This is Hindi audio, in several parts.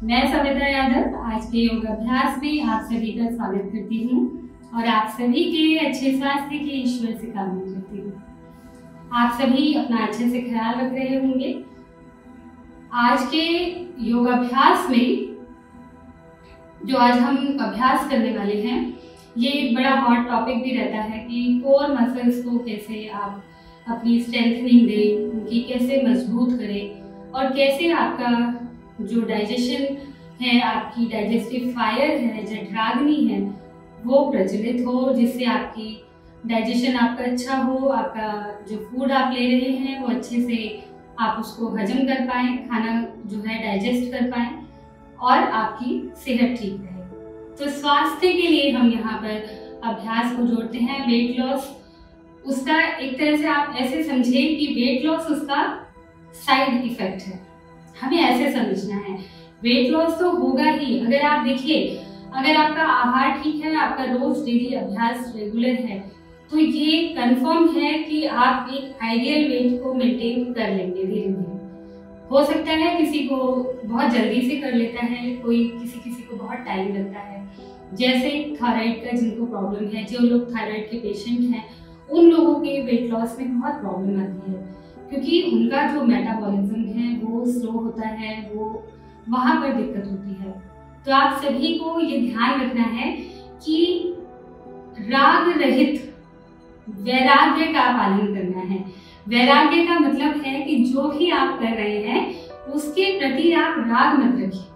मैं सविता यादव आज के योग अभ्यास में आप सभी का स्वागत करती हूँ और आप सभी के अच्छे स्वास्थ्य की ईश्वर से कामना करती हूँ। आप सभी अपना अच्छे से ख्याल रख रहे होंगे। आज के योग अभ्यास में जो आज हम अभ्यास करने वाले हैं, ये एक बड़ा हॉट टॉपिक भी रहता है कि कोर मसल्स को कैसे आप अपनी स्ट्रेंथनिंग दें, उनकी कैसे मजबूत करें और कैसे आपका जो डाइजेशन है, आपकी डाइजेस्टिव फायर है, जठराग्नि है, वो प्रज्वलित हो, जिससे आपकी डाइजेशन आपका अच्छा हो, आपका जो फूड आप ले रहे हैं वो अच्छे से आप उसको हजम कर पाएँ, खाना जो है डाइजेस्ट कर पाएँ और आपकी सेहत ठीक रहे। तो स्वास्थ्य के लिए हम यहाँ पर अभ्यास को जोड़ते हैं। वेट लॉस, उसका एक तरह से आप ऐसे समझें कि वेट लॉस उसका साइड इफेक्ट है, हमें ऐसे समझना है। वेट लॉस तो होगा ही। अगर आप देखिए, अगर आपका आहार ठीक है, आपका रोज डेली अभ्यास रेगुलर है, तो ये कंफर्म है कि आप एक आइडियल वेट को मेंटेन कर लेंगे धीरे धीरे। हो सकता है किसी को बहुत जल्दी से कर लेता है, किसी को बहुत टाइम लगता है। जैसे थायराइड का जिनको प्रॉब्लम है, जो लोग थायराइड के पेशेंट हैं, उन लोगों के वेट लॉस में बहुत प्रॉब्लम आती है, क्योंकि उनका जो मेटाबॉलिज्म है वो स्लो होता है, वो वहाँ पर दिक्कत होती है। तो आप सभी को ये ध्यान रखना है कि राग रहित वैराग्य का पालन करना है। वैराग्य का मतलब है कि जो भी आप कर रहे हैं उसके प्रति आप राग मत रखिए,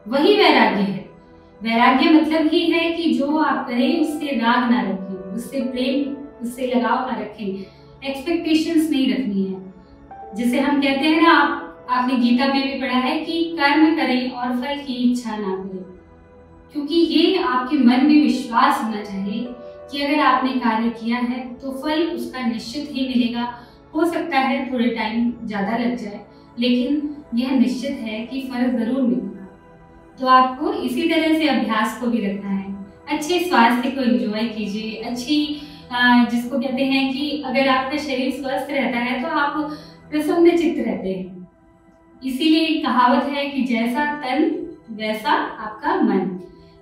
वही वैराग्य है। वैराग्य मतलब ही है कि जो आप करें उससे राग ना रखें, उससे प्रेम, उससे लगाव ना रखें, एक्सपेक्टेशंस नहीं रखनी है। जिसे हम कहते हैं ना, आपने गीता में भी पढ़ा है कि कर्म करें और फल की इच्छा ना करें, क्योंकि ये आपके मन में विश्वास होना चाहिए कि अगर आपने कार्य किया है तो फल उसका निश्चित ही मिलेगा। हो सकता है थोड़े टाइम ज़्यादा लग जाए, लेकिन यह निश्चित है कि फल जरूर मिलेगा। तो आपको इसी तरह से अभ्यास को भी रखना है। अच्छे स्वास्थ्य को एंजॉय कीजिए। जिसको कहते हैं कि अगर आपका शरीर स्वस्थ रहता है तो आप प्रसन्न चित्त रहते हैं। इसीलिए कहावत है कि जैसा तन वैसा आपका मन।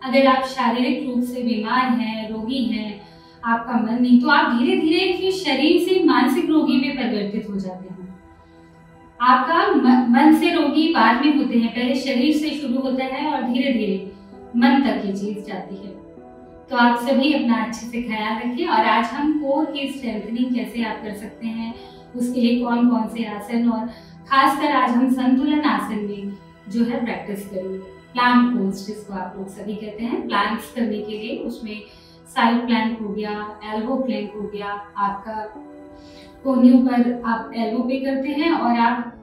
अगर आप शारीरिक रूप से बीमार हैं, रोगी हैं, आपका मन नहीं, तो आप धीरे धीरे फिर शरीर से मानसिक रोगी में परिवर्तित हो जाते हैं। आपका मन से रोगी बाद में होते हैं, पहले शरीर से शुरू होता है और धीरे धीरे मन तक ये चीज जाती है। तो आप सभी अपना अच्छे से ख्याल रखिए। और आज हम कोर की स्ट्रेंथनिंग कैसे आप कर सकते हैं, उसके लिए कौन कौन से आसन, और खासकर आज हम संतुलन आसन में जो है प्रैक्टिस करेंगे। प्लांक पोज, जिसको आप लोग सभी कहते हैं, प्लैंक्स करने के लिए उसमें साइड प्लैंक हो गया, एल्बो प्लैंक हो गया, आपका कोहनियों पर आप एल्बो पे करते हैं और आप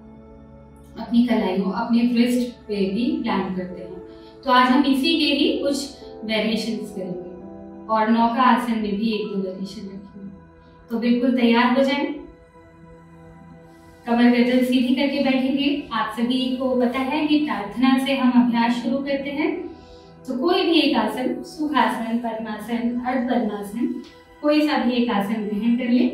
अपनी कलाइयों, अपने रिस्ट पे भी प्लैंक करते हैं। तो आज हम इसी के ही कुछ वेरिएशंस करेंगे और नौका आसन में भी 1-2 वेरिएशन रखेंगे। तो बिल्कुल तैयार हो जाएं। कमर गर्दन सीधी करके बैठेंगे। आप सभी को पता है कि प्रार्थना से हम अभ्यास शुरू करते हैं। तो कोई भी एक आसन, सुखासन, पद्मासन, अर्ध पद्मासन, कोई सा भी एक आसन ग्रहण कर ले।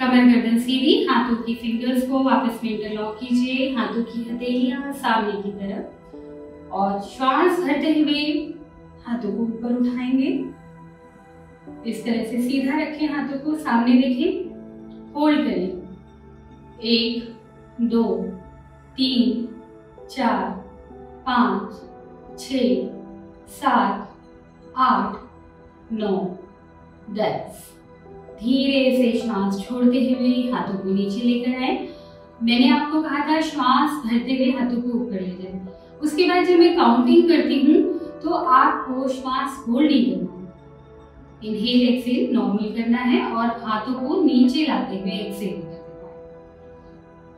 कमर गर्दन सीधी, हाथों की फिंगर्स को वापस में इंटरलॉक कीजिए, हाथों की हथेलियां सामने की तरफ, और श्वास भरते हुए हाथों को ऊपर उठाएंगे। इस तरह से सीधा रखें, हाथों को सामने देखें, होल्ड करें। 1, 2, 3, 4, 5, 6, 7, 8, 9, 10। धीरे से श्वास छोड़ते हुए हाथों को नीचे लेकर आए। मैंने आपको कहा था श्वास भरते हुए हाथों को ऊपर ले जाए। उसके बाद जब मैं काउंटिंग करती हूँ तो आपको श्वास होल्ड नहीं करना है, इनहेल एक्सहेल नॉर्मल करना है और हाथों को नीचे लाते हुए एक्सहेल करना है।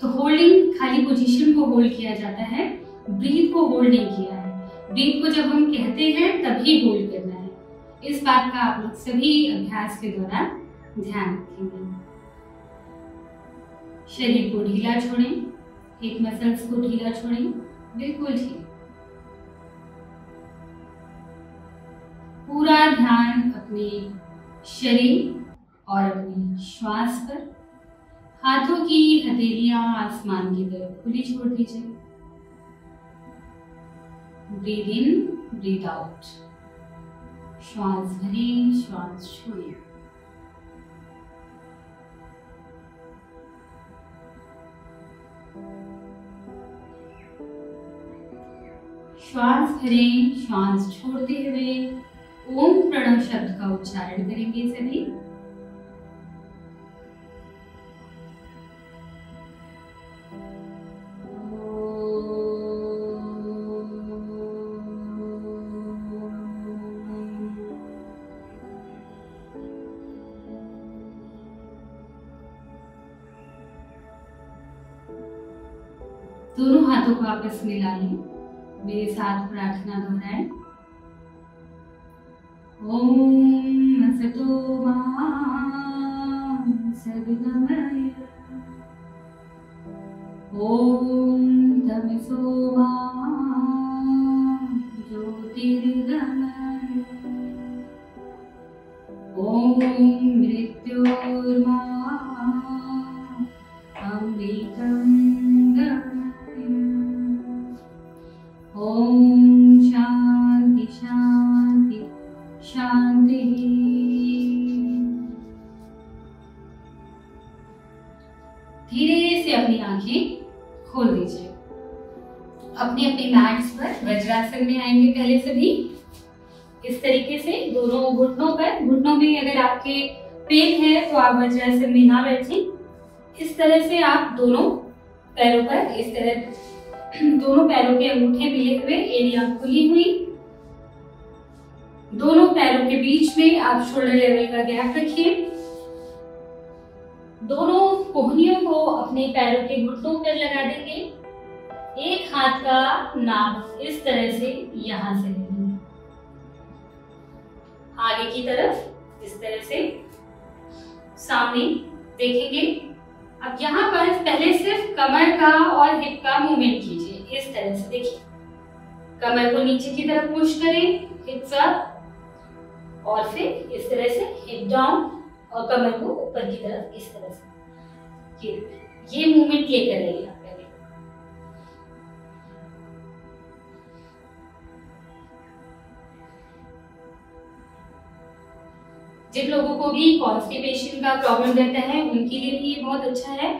तो होल्डिंग, खाली पोजीशन को होल्ड किया जाता है, ब्रीथ को होल्ड नहीं किया है। ब्रीथ को जब हम कहते हैं तभी होल्ड करना है। इस बात का आप लोग सभी अभ्यास के दौरान ध्यान रखेंगे। शरीर को ढीला छोड़ें, एक मसल्स को ढीला छोड़ें, बिल्कुल ठीक। पूरा ध्यान अपने शरीर और अपनी श्वास पर। हाथों की हथेलियां आसमान की तरफ खुली छोड़ दीजिए। Breathe in, breathe out. श्वास भरें, श्वास छोड़ें। श्वास भरें, श्वास छोड़ते हुए ओम प्रणव शब्द का उच्चारण करेंगे सभी। दोनों हाथों को आपस में मिला लें। मेरे साथ प्रार्थना दोहराएं। ओम असतो मा सद्गमय, ओम तमसो मा ज्योतिर्गमय, ओम मृत्योर्मा अमृतं गमय। ओम शांति शांति शांति। धीरे से अपनी आंखें खोल दीजिए। अपने अपने मैट्स पर वज्रासन में आएंगे पहले सभी। इस तरीके से दोनों घुटनों पर, घुटनों में अगर आपके पेन है तो आप वज्रासन में ना बैठें। इस तरह से आप दोनों पैरों पर, इस तरह दोनों पैरों के अंगूठे मिले हुए, एड़ियां खुली हुई। दोनों पैरों के बीच में आप शोल्डर लेवल का गैप रखिए। दोनों कोहनियों को अपने पैरों के घुटनों पर लगा देंगे। एक हाथ का नाक इस तरह से यहां से लेंगे, आगे की तरफ इस तरह से सामने देखेंगे। अब यहाँ पर पहले सिर्फ कमर का और हिप का मूवमेंट कीजिए। इस तरह से देखिए, कमर को नीचे की तरफ पुश करें, हिप्स अप, और फिर इस तरह से हिप डाउन और कमर को ऊपर की तरफ इस तरह से। ये मूवमेंट लेकर रहिए आप पहले। जिन लोगों को भी कॉन्स्टिपेशन का प्रॉब्लम रहता है उनके लिए भी ये बहुत अच्छा है।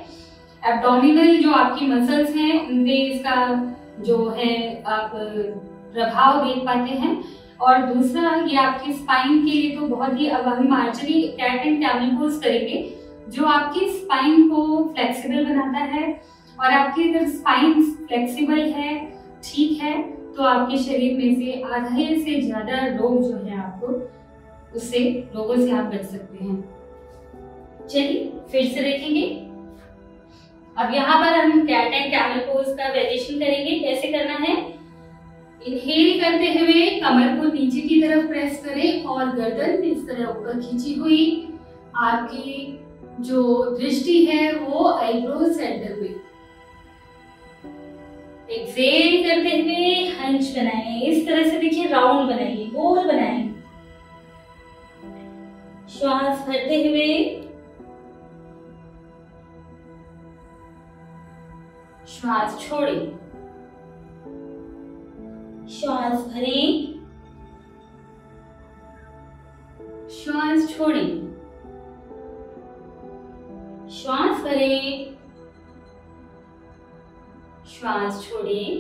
एब्डोमिनल जो आपकी मसल्स हैं उनपे इसका जो है आप प्रभाव देख पाते हैं। और दूसरा, ये आपके स्पाइन के लिए तो बहुत ही, अब हम archery cat and camel pose करेंगे जो आपकी स्पाइन को फ्लेक्सिबल बनाता है। और आपकी अगर स्पाइन फ्लेक्सिबल है, ठीक है, तो आपके शरीर में से आधे से ज्यादा रोग जो है आपको उससे, रोगों से आप बच सकते हैं। चलिए फिर से देखेंगे। अब यहाँ पर हम कैट एंड कैमल पोज का वेरिएशन करेंगे। कैसे करना है? इनहेल करते हुए कमर को नीचे की तरफ प्रेस करें और गर्दन इस तरह ऊपर खींची हुई। आपकी जो दृष्टि है वो आईब्रो सेंटर पे। एक्सेल करते हुए हंच बनाएं, इस तरह से देखिए, राउंड बनाइए, गोल बनाएं। श्वास भरते हुए श्वास छोड़ें, श्वास भरें, श्वास छोड़ें, श्वास भरें, श्वास छोड़ें,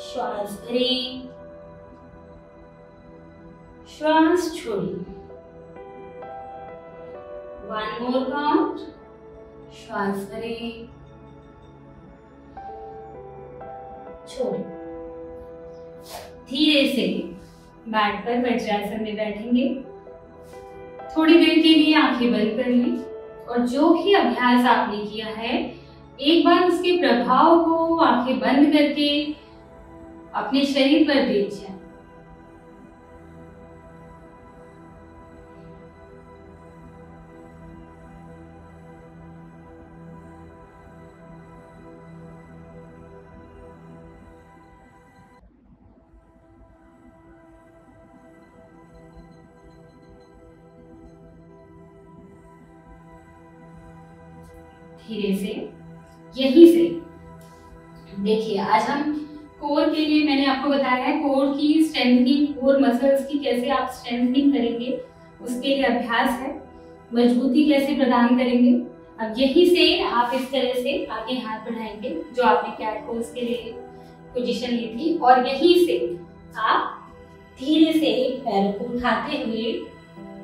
श्वास भरें, श्वास छोड़ें। One more count. श्वास भरें, छोड़ें। धीरे से मैट पर वज्रासन में बैठेंगे। थोड़ी देर के लिए आंखें बंद कर लें और जो भी अभ्यास आपने किया है एक बार उसके प्रभाव को आंखें बंद करके अपने शरीर पर देख जाए। धीरे से, यहीं से देखिए, आज हम कोर के लिए मैंने आपको बताया है कोर की स्ट्रेंथनिंग, कोर मसल्स की कैसे आप स्ट्रेंथनिंग करेंगे, उसके लिए अभ्यास है। मजबूती कैसे प्रदान करेंगे। अब यहीं से आप इस तरह से आगे हाथ बढ़ाएंगे जो आपने कैट पोज के लिए पोजीशन ली थी, और यहीं से आप धीरे से पैरों को उठाते हुए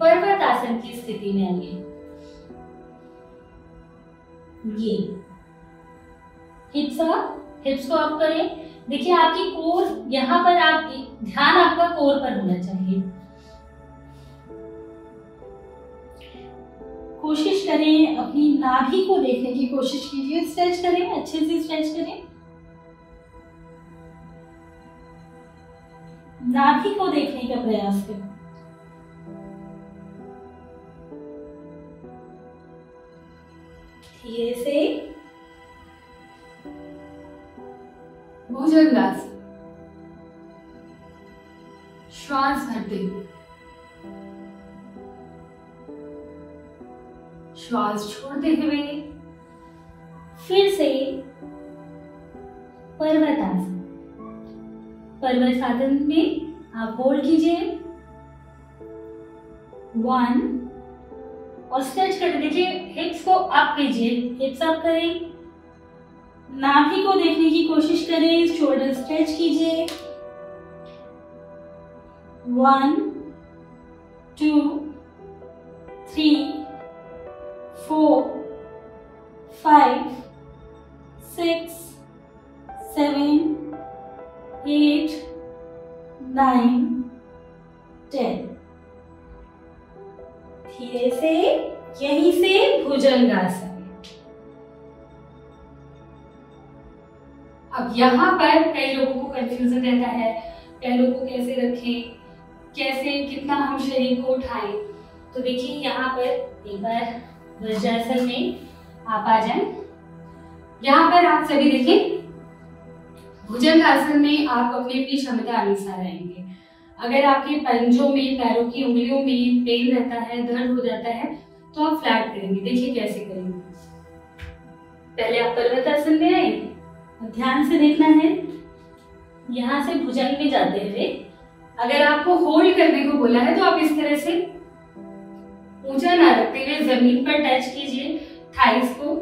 पर्वत आसन की स्थिति में आइए। ये हिप्स को आप करें। देखिए आपकी कोर यहाँ पर, आप ध्यान आपका कोर पर होना चाहिए। कोशिश करें अपनी नाभि को देखने की कोशिश कीजिए। स्ट्रेच करें, अच्छे से स्ट्रेच करें। नाभि को देखने का प्रयास करें। धीरे से भुजंगासन, श्वास भरते हुए, श्वास छोड़ते हुए, फिर से पर्वतासन। पर्वतासन में आप होल्ड कीजिए 1 और स्ट्रेच कर दीजिए। हिप्स को अप कीजिए, हिप्स अप करें। नाभि को देखने की कोशिश करें, शोल्डर स्ट्रेच कीजिए। 1 2 3 4 5 6 7 8 9 10। धीरे से यहीं से भुजंगासन। अब यहाँ पर कई लोगों को कंफ्यूजन रहता है, पैरों को कैसे रखें, कैसे कितना हम शरीर को उठाएं। तो देखिए यहाँ पर एक बार वज्रासन में आप आ जाएं। यहाँ पर आप सभी देखें, भुजंगासन में आप अपनी अपनी क्षमता अनुसार आएंगे। अगर आपके पंजों में, पैरों की उंगलियों में पेन रहता है, दर्द हो जाता है, तो आप फ्लैट करेंगे। देखिए कैसे करेंगे। पहले आप पर्वतासन में आए, ध्यान से देखना है। यहाँ से भुजंग में जाते हुए अगर आपको होल्ड करने को बोला है तो आप इस तरह से ऊंचा ना रखते हुए जमीन पर टच कीजिए थाइस को,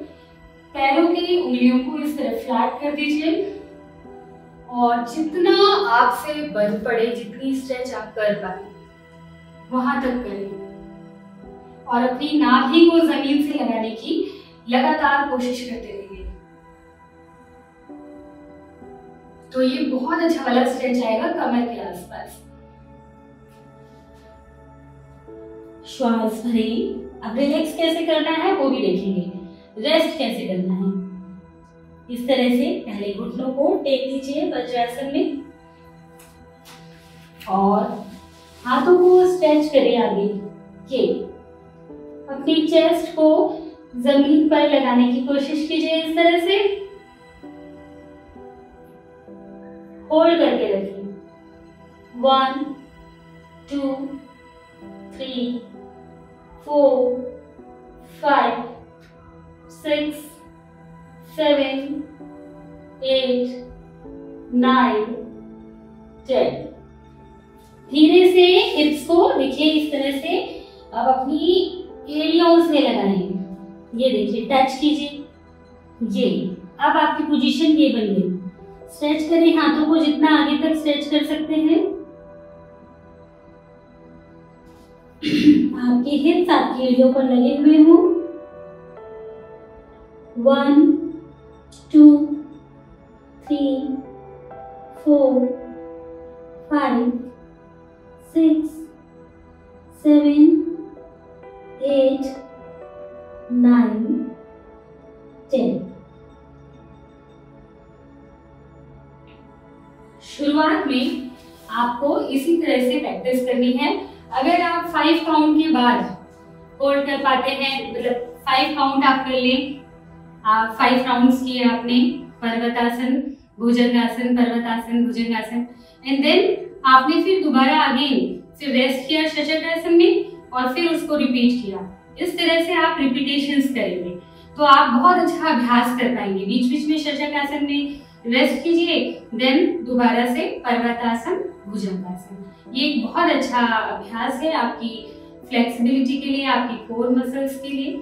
पैरों की उंगलियों को इस तरह फ्लैट कर दीजिए और जितना आपसे बल पड़े, जितनी स्ट्रेच आप कर पाए वहां तक करें और अपनी नाभि को जमीन से लगाने की लगातार कोशिश करते रहिए। तो ये बहुत अच्छा वाला स्ट्रेच आएगा कमर के आसपास। श्वास भरें। अब रिलैक्स कैसे करना है वो भी देखेंगे। रेस्ट कैसे करना है, इस तरह से पहले घुटनों को टेक लीजिए वज्रासन में और हाथों को स्ट्रेच करिए आगे। ये अपनी चेस्ट को जमीन पर लगाने की कोशिश कीजिए इस तरह से, होल्ड करके रखिए। 1 2 3 4 5 6 7 8 9 10। धीरे से हिप्स को देखिए इस तरह से अब अपनी एड़ियों से लगाएंगे। ये देखिए टच कीजिए। ये अब आपकी पोजीशन ये बन गई। स्ट्रेच करें हाथों को जितना आगे तक स्ट्रेच कर सकते हैं। आपके हिप्स आपकी एड़ियों पर लगे हुए हों। 1 2 3 4 5 6 7 8 9 10। शुरुआत में आपको इसी तरह से प्रैक्टिस करनी है। अगर आप 5 काउंट के बाद होल्ड कर पाते हैं, मतलब 5 काउंट आप कर लें, 5 राउंड्स किए आपने, पर्वतासन, भुजंगासन, पर्वतासन, भुजंगासन, एंड देन आपने फिर दोबारा अगेन फिर रेस्ट किया शशकासन में और फिर उसको रिपीट किया। इस तरह से आप रिपीटेशंस करेंगे तो आप बहुत अच्छा अभ्यास कर पाएंगे। बीच बीच में शशकासन में रेस्ट कीजिए, देन दोबारा से पर्वतासन, भुजंगासन। ये एक बहुत अच्छा अभ्यास है आपकी फ्लेक्सिबिलिटी के लिए, आपकी कोर मसल्स के लिए।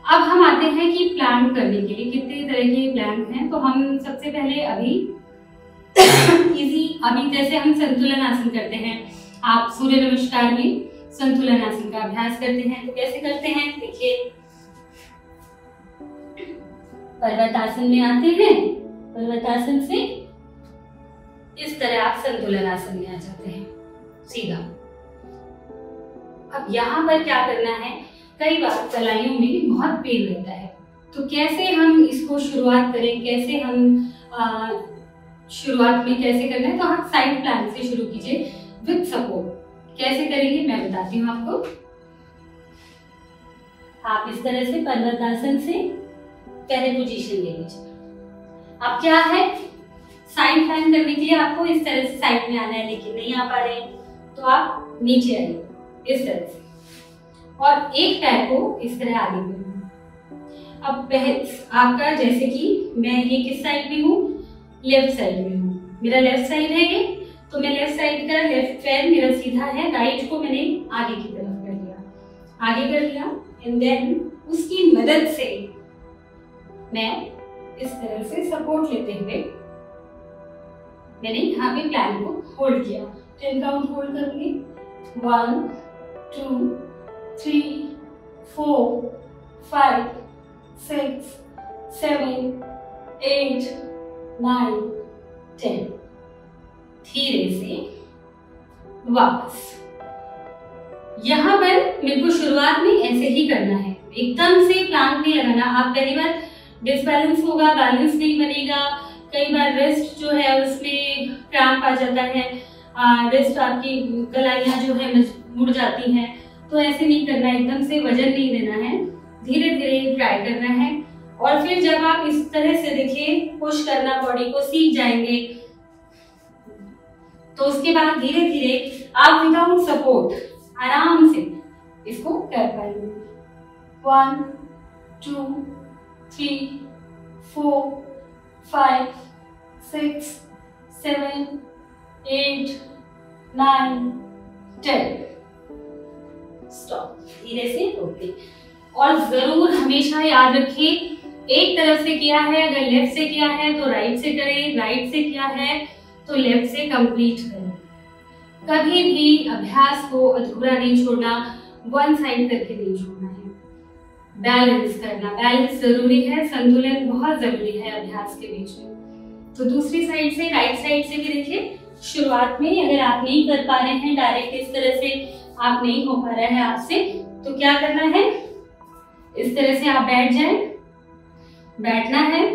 अब हम आते हैं कि प्लैंक करने के लिए कितने तरह के प्लैंक हैं। तो हम सबसे पहले अभी अभी जैसे हम संतुलन आसन करते हैं, आप सूर्य नमस्कार में संतुलन आसन का अभ्यास करते हैं, तो कैसे करते हैं देखिए, पर्वतासन में आते हैं, पर्वतासन से इस तरह आप संतुलन आसन में आ जाते हैं सीधा। अब यहाँ पर क्या करना है, कई बार कलाइयों में बहुत पेन रहता है, तो कैसे हम इसको शुरुआत करें, कैसे हम शुरुआत में कैसे करना है, तो आप साइड प्लैंक से शुरू कीजिए विद सपोर्ट। कैसे करेंगे मैं बताती हूँ आपको। आप इस तरह से पर्वतासन से पहले पोजीशन ले लीजिए। अब क्या है, साइड प्लैंक करने के लिए आपको इस तरह से साइड में आना है, लेकिन नहीं आ पा रहे हैं तो आप नीचे आइए इस तरह से, और एक पैर को इस तरह आगे करें। अब आपका जैसे कि मैं ये किस साइड में हूँ, लेफ्ट साइड में हूँ, मेरा लेफ्ट साइड है ये, तो मैं लेफ्ट साइड का लेफ्ट पैर मेरा सीधा है, राइट को मैंने आगे की तरफ कर लिया, आगे कर लिया, एंड देन उसकी मदद से मैं इस तरह से सपोर्ट लेते हुए मैंने यहाँ पे प्लैंक को होल्ड किया। 10 काउंट होल्ड करूंगी, 1 2 3 4 5 6 7 8 9 10। धीरे से वापस। यहाँ पर मेरे को शुरुआत में ऐसे ही करना है, एकदम से प्लैंक नहीं लगाना। आप पहली बार डिसबैलेंस होगा, बैलेंस नहीं बनेगा, कई बार रिस्ट जो है उसमें क्रैम्प आ जाता है, रिस्ट आपकी कलाइयाँ जो है मुड़ जाती हैं, तो ऐसे नहीं करना, एकदम से वजन नहीं देना है, धीरे धीरे ट्राई करना है। और फिर जब आप इस तरह से देखिए पुश करना बॉडी को सीख जाएंगे, तो उसके बाद धीरे धीरे आप विदाउट सपोर्ट आराम से इसको कर पाएंगे। 1 2 3 4 5 6 7 8 9 10। स्टॉप, धीरे से रोके। और जरूर हमेशा याद रखिए, एक तरफ से किया है, अगर लेफ्ट से किया है तो राइट से करें, राइट से किया है तो लेफ्ट से कंप्लीट करें। कभी भी अभ्यास को अधूरा नहीं छोड़ना, वन साइड करके नहीं छोड़ना है, बैलेंस करना, बैलेंस जरूरी है, संतुलन बहुत जरूरी है अभ्यास के बीच में। तो दूसरी साइड से, राइट साइड से भी देखिए, शुरुआत में अगर आप नहीं कर पा रहे हैं डायरेक्ट इस तरह से, आप नहीं हो पा रहा है आपसे, तो क्या करना है, इस तरह से आप बैठ जाएं, बैठना है,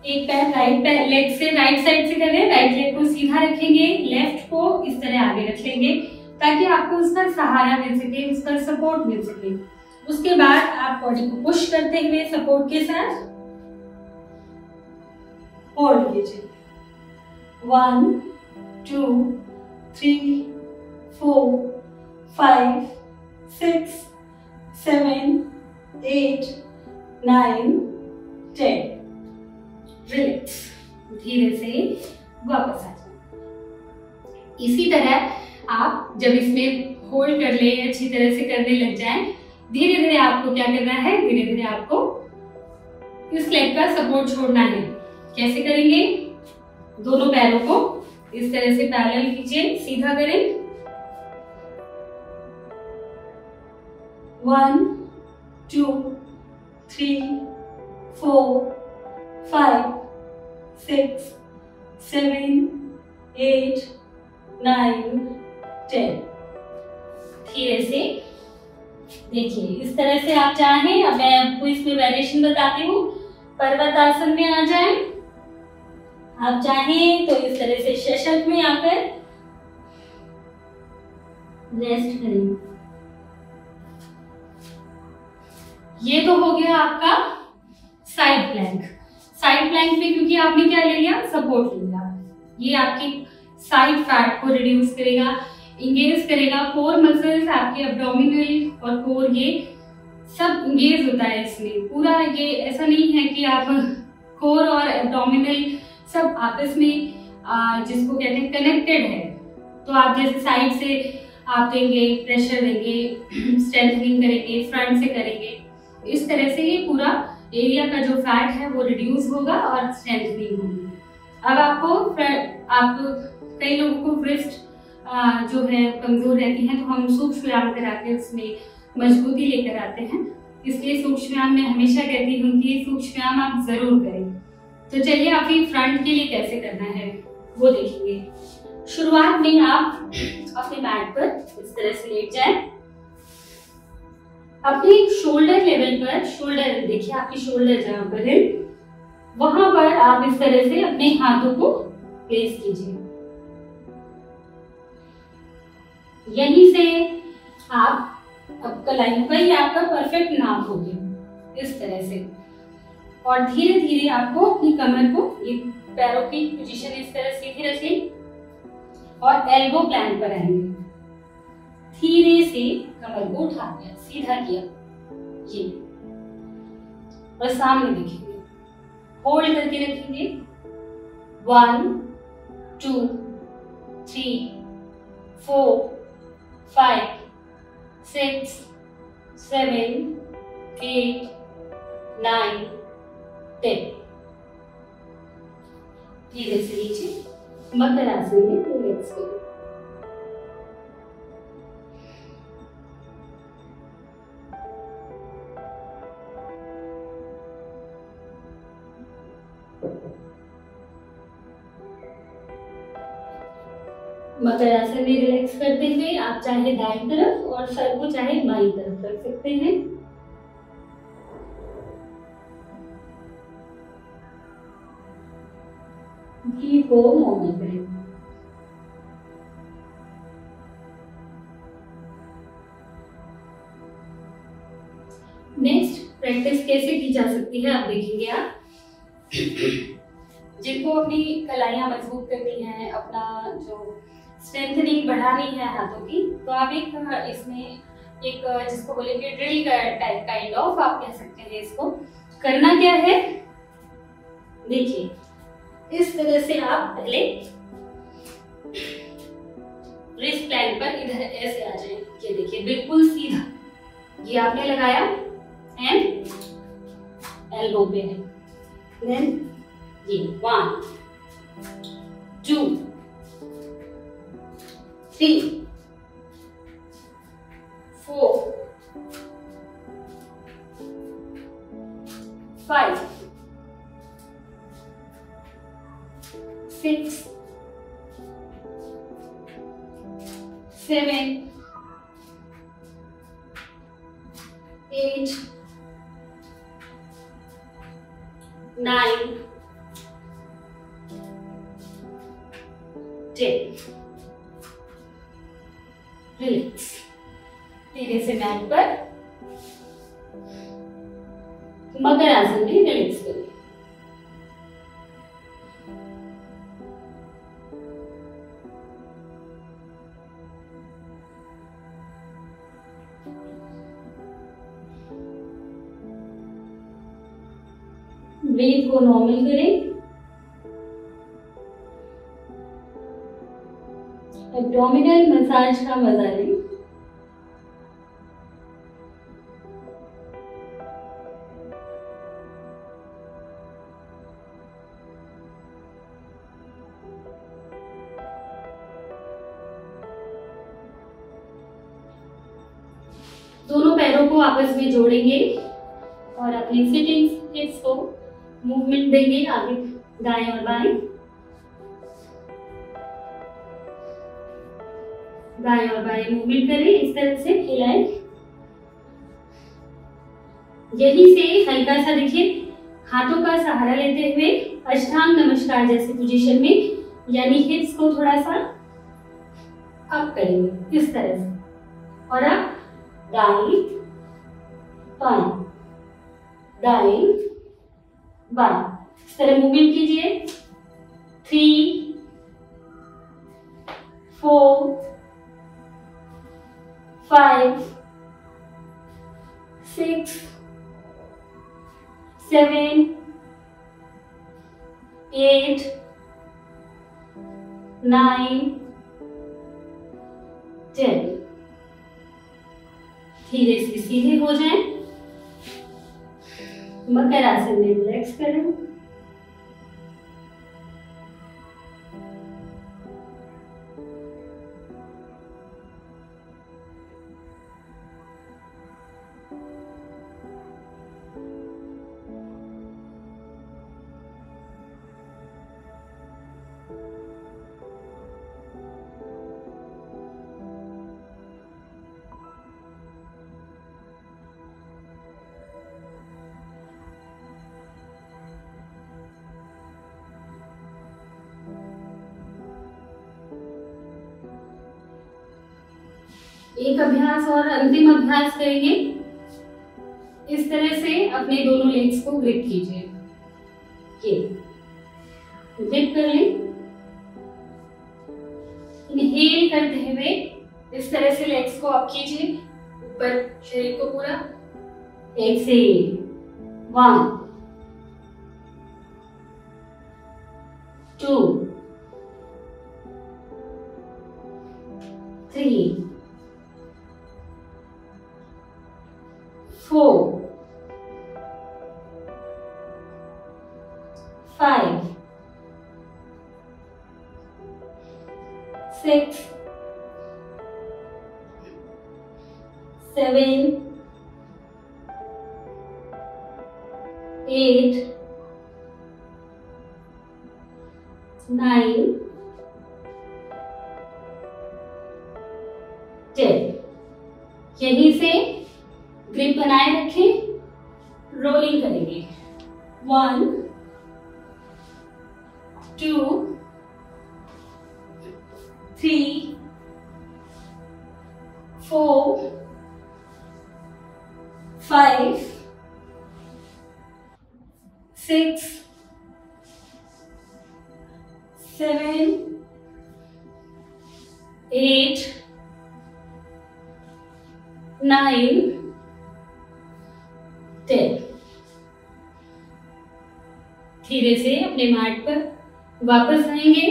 एक पैर राइट पैर लेग से राइट साइड से करें, राइट लेग को सीधा रखेंगे, लेफ्ट को इस तरह आगे रख लेंगे ताकि आपको उसका सहारा मिल सके, उसका सपोर्ट मिल सके। उसके बाद आप बॉडी को पुश करते हुए सपोर्ट के साथ होल्ड कीजिए। 1 2 3 4 5 6 7 8 9 10। रिलैक्स, धीरे से वापस आ जाए। इसी तरह आप जब इसमें होल्ड कर ले, अच्छी तरह से करने लग जाएं, धीरे धीरे आपको क्या करना है, धीरे धीरे आपको इस लेग का सपोर्ट छोड़ना है। कैसे करेंगे, दोनों पैरों को इस तरह से पैरेलल कीजिए, सीधा करें। 1 2 3 4 5 6 7 8 9 10। धीरे से देखिए, इस तरह से आप चाहें, अब मैं आपको इसमें वेरिएशन बताती हूँ। पर्वतासन में आ जाएं, आप चाहें तो इस तरह से शशक में आकर रेस्ट करें। ये तो हो गया आपका साइड प्लैंक। साइड प्लैंक में क्योंकि आपने क्या ले लिया, सपोर्ट ले लिया, ये आपकी साइड फैट को रिड्यूस करेगा, इंगेज करेगा, कोर मसल्स आपके एब्डोमिनल और कोर, ये सब इंगेज होता है इसमें पूरा। ये ऐसा नहीं है कि आप कोर और एब्डोमिनल सब आपस में जिसको कहते हैं कनेक्टेड है। तो आप जैसे साइड से आप देंगे, प्रेशर देंगे, स्ट्रेंथनिंग करेंगे, फ्रंट से करेंगे, इस तरह से ये पूरा एरिया का जो फैट है वो रिड्यूस होगा और स्ट्रेंथनिंग होगी। अब आप कई लोगों को ब्रेस्ट जो है कमजोर रहती है, तो हम सूक्ष्म व्यायाम करा के उसमें मजबूती लेकर आते हैं। इसलिए सूक्ष्म व्यायाम में हमेशा कहती हूँ कि सूक्ष्म व्यायाम आप जरूर करें। तो चलिए अभी फ्रंट के लिए कैसे करना है वो देखेंगे। शुरुआत में आप अपने मैट पर इस तरह से लेट जाएं। अपने शोल्डर लेवल पर, शोल्डर देखिए आपकी शोल्डर जहां पर है वहां पर आप इस तरह से अपने हाथों को प्लेस कीजिए। यहीं से आप अब कलाइयों का ये आपका परफेक्ट नाप हो गया इस तरह से। और धीरे धीरे आपको अपनी कमर को, ये पैरों की पोजीशन इस तरह सीधी रखिए और एल्बो प्लांट पर आएंगे। धीरे से कमर को उठा दिया, सीधा किया ये, और सामने देखेंगे, होल्ड करके रखेंगे। 1 2 3 4 5 6 7 8 9 10। धीरे से नीचे मकर आसन में रिलैक्स करो। मकर आसन में रिलैक्स करते हुए आप चाहे दाईं तरफ और सर को चाहे बाईं तरफ रख सकते हैं। घी को नॉर्मल करें। नेक्स्ट प्रैक्टिस कैसे की जा सकती है आप देखेंगे। आप जिनको अपनी कलाइयां मजबूत करनी है, अपना जो स्ट्रेंथनिंग बढ़ानी है हाथों की, तो आप एक इसमें एक जिसको बोलेंगे ड्रिल टाइप काइंड ऑफ आप कह सकते हैं इसको। करना क्या है देखिए, इस तरह से आप पहले रिस्ट प्लांट पर इधर ऐसे आ जाए। ये देखिए बिल्कुल सीधा, ये आपने लगाया एंड एल्बो पे है। देन ये 1 2 3 4 5 6 7 8 9 10। रिलैक्स। धीरे से मैट पर मकर आसन में रिलैक्स करिए। ब्रीथ को नॉर्मल करें। एब्डोमिनल मसाज का मजा लें। दोनों पैरों को आपस में जोड़ेंगे और अपनी सिटिंग हिप्स को मूवमेंट देंगे आगे दाएं और बाएं, दाएं और बाएं मूवमेंट करें। इस तरह से हिलाएं। यहीं से हल्का सा देखिए हाथों का सहारा लेते हुए अष्टांग नमस्कार जैसी पोजीशन में, यानी हिप्स को थोड़ा सा अप करेंगे इस तरह से। और अब दाएं बाएं, दाएं बाएं, इस तरह मूवमेंट कीजिए। 3 4 5 6 7 9, 10। धीरे से सीधे हो जाएं। मकर आसन में रिलैक्स करें। एक अभ्यास और अंतिम अभ्यास करेंगे। इस तरह से अपने दोनों लेग्स को ग्रिप कीजिए। ये ग्रिप कर लें। इनहेल करते हुए इस तरह से लेग्स को अप कीजिए, ऊपर शरीर को पूरा। एक्सेल, 1, 2, 3, 4, 5, 6, 7, 8, 9, 10। यहीं से ग्रिप बनाए रखें। रोलिंग करेंगे। 1, 2, 3, 4, 5, 6, 7, 8, 9, 10। धीरे से अपने मैट पर वापस आएंगे।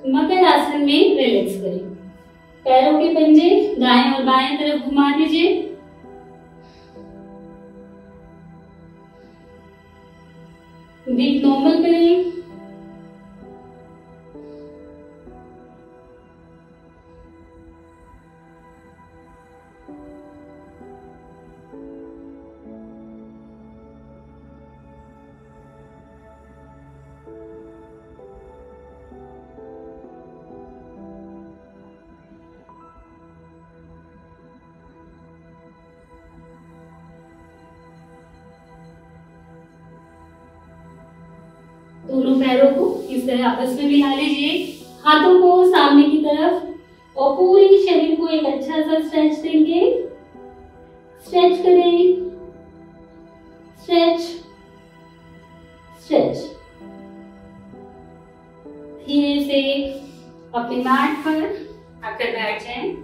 मकर आसन में रिलैक्स करें। पैरों के पंजे दाएं और बाएं तरफ घुमा दीजिए। ब्रीथ नॉर्मल करें। दोनों पैरों को इस तरह आपस में मिला लीजिए। हाथों को सामने की तरफ और पूरे शरीर को एक अच्छा सा स्ट्रेच देंगे। स्ट्रेच करें, स्ट्रेच, स्ट्रेच। धीरे से अपने मैट पर आकर बैठ जाएं।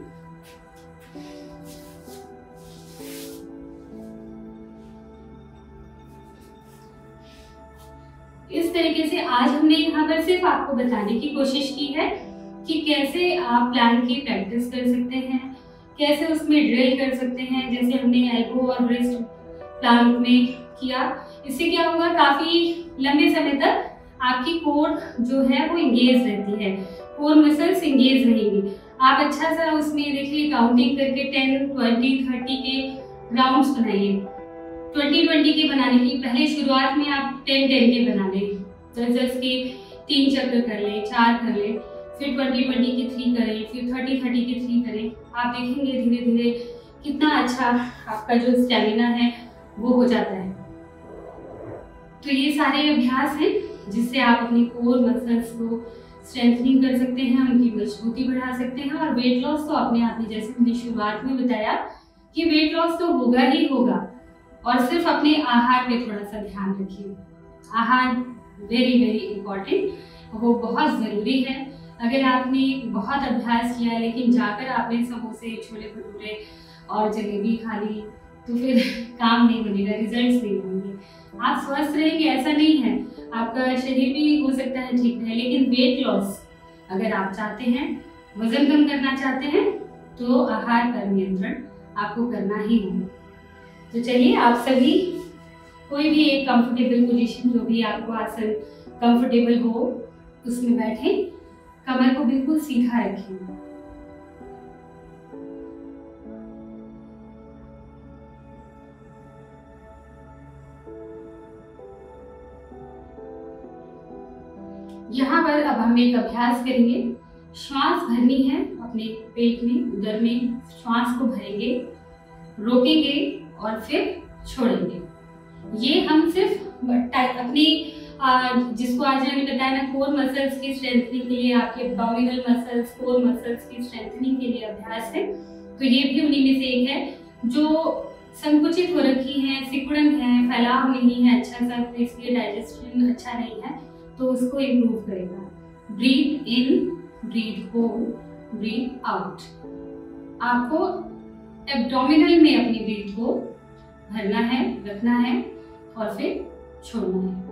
इस तरीके से आज हमने यहाँ पर सिर्फ आपको बताने की कोशिश की है कि कैसे आप प्लैंक की प्रैक्टिस कर सकते हैं, कैसे उसमें ड्रिल कर सकते हैं, जैसे हमने एल्बो और रिस्ट प्लैंक में किया। इससे क्या होगा, काफी लंबे समय तक आपकी कोर जो है वो इंगेज रहती है, कोर मसल्स इंगेज रहेंगी। आप अच्छा सा उसमें देखिए काउंटिंग करके 10, 20, 30 के राउंड्स बनाइए। 20-20 के बनाने की पहले शुरुआत में आप 10-10 के बना लें, 10-10 के 3 चक्र कर लें, 4 कर लें, फिर 20-20 के 3 करें, फिर 30-30 के 3 करें। आप देखेंगे धीरे धीरे कितना अच्छा आपका जो स्टेमिना है वो हो जाता है। तो ये सारे अभ्यास हैं जिससे आप अपनी कोर मसल्स को स्ट्रेंथनिंग कर सकते हैं, उनकी मजबूती बढ़ा सकते हैं। और वेट लॉस तो अपने आप ही, जैसे मैंने शुरुआत में बताया कि वेट लॉस तो होगा ही होगा। और सिर्फ अपने आहार पे थोड़ा सा ध्यान रखिए। आहार वेरी वेरी इम्पॉर्टेंट, वो बहुत ज़रूरी है। अगर आपने बहुत अभ्यास किया लेकिन जाकर आपने समोसे, छोले भटूरे और जलेबी खा ली तो फिर काम नहीं बनेगा, रिजल्ट्स नहीं बनेंगे। आप स्वस्थ रहेंगे ऐसा नहीं है, आपका शरीर भी हो सकता है ठीक रहे, लेकिन वेट लॉस अगर आप चाहते हैं, वजन कम करना चाहते हैं, तो आहार पर नियंत्रण आपको करना ही होगा। तो चलिए आप सभी कोई भी एक कंफर्टेबल पोजीशन, जो भी आपको आसन कंफर्टेबल हो उसमें बैठें, कमर को बिल्कुल सीधा रखें। यहाँ पर अब हम एक अभ्यास करेंगे। श्वास भरनी है अपने पेट में, उदर में श्वास को भरेंगे, रोकेंगे और फिर छोड़ेंगे। ये हम सिर्फ अपनी जिसको आज मैंने बताया ना, कोर मसल्स की स्ट्रेंथनिंग के लिए, आपके एब्डोमिनल मसल्स, कोर मसल्स की स्ट्रेंथनिंग के लिए अभ्यास है। तो ये भी उन्हीं में से एक है जो संकुचित हो रखी हैं, सिकुड़न है, फैलाव नहीं है अच्छा सा, तो इसलिए डाइजेशन अच्छा नहीं है, तो उसको इम्प्रूव करेगा। ब्रीथ इन, ब्रीथ होल्ड, ब्रीथ आउट। आपको एब्डोमिनल में अपनी ब्रीथ को भरना है, रखना है और फिर छोड़ना है।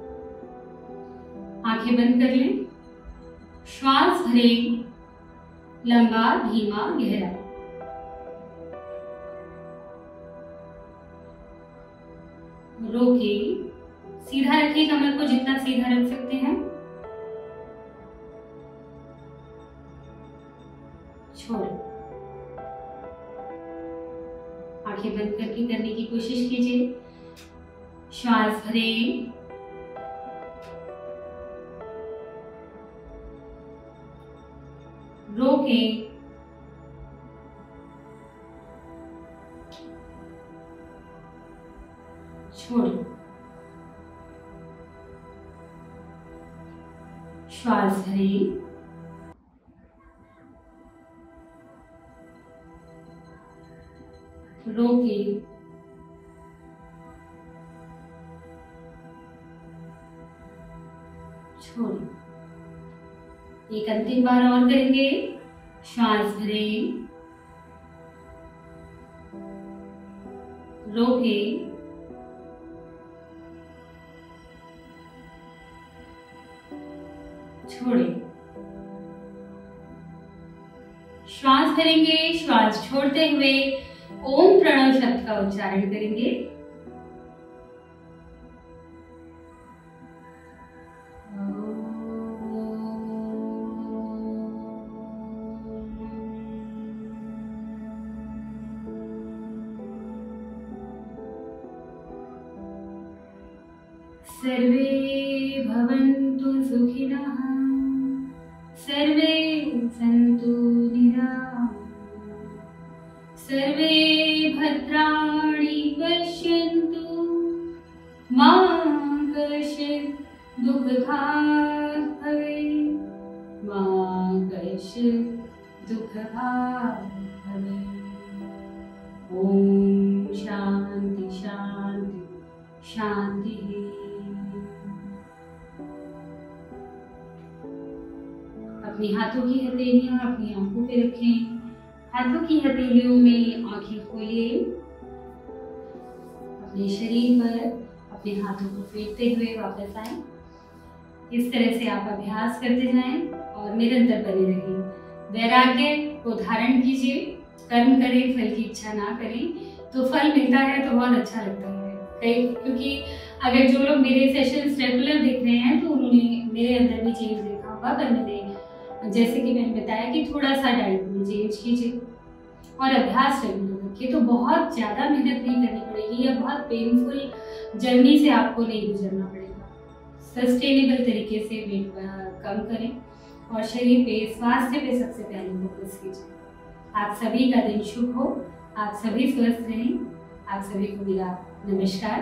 आंखें बंद कर लें, श्वास भरें, लंबा, धीमा, गहरा। रोके, सीधा रखिए कमर को, जितना सीधा रख सकते हैं। छोड़, आंखें बंद करके करने की कोशिश कीजिए। श्वास भरें, रोकें, छोड़ें। श्वास भरें, रोकें, छोड़ें। एक अंतिम बार और करेंगे। श्वास भरें, रोकें, छोड़ें। श्वास भरेंगे, श्वास छोड़ते हुए ओम प्रणव शब्द का उच्चारण करेंगे। सर्वे भवन्तु सुखिनः, सर्वे सन्तु निरामयाः, सर्वे भद्राणि पश्यन्तु, मा कश्चित् दुःखभाग् भवेत्, मा कश्चित् दुःखभाग् भवेत्। ओम शांति शांति शांति। अपने हाथों की हथेलियां अपनी आंखों पे रखें। हाथों की हथेलियों में आंखें खोलिए। अपने शरीर पर अपने हाथों को फेरते हुए वापस आएं। इस तरह से आप अभ्यास करते जाएं और निरंतर बने रहें। वैराग्य को धारण कीजिए। कर्म करें, फल की इच्छा ना करें, तो फल मिलता है तो बहुत अच्छा लगता है। क्योंकि अगर जो लोग मेरे सेशंस रेगुलर देख रहे हैं तो उन्होंने मेरे अंदर भी चेंज देखा होगा करने में। जैसे कि मैंने बताया कि थोड़ा सा डाइट में चेंज कीजिए और अभ्यास रेगुलर रखिए, तो बहुत ज़्यादा मेहनत नहीं करनी पड़ेगी या बहुत पेनफुल जर्नी से आपको नहीं गुजरना पड़ेगा। सस्टेनेबल तरीके से वेट कम करें और शरीर पे, स्वास्थ्य पे सबसे पहले फोकस कीजिए। आप सभी का दिन शुभ हो, आप सभी स्वस्थ रहें। आप सभी को मेरा नमस्कार।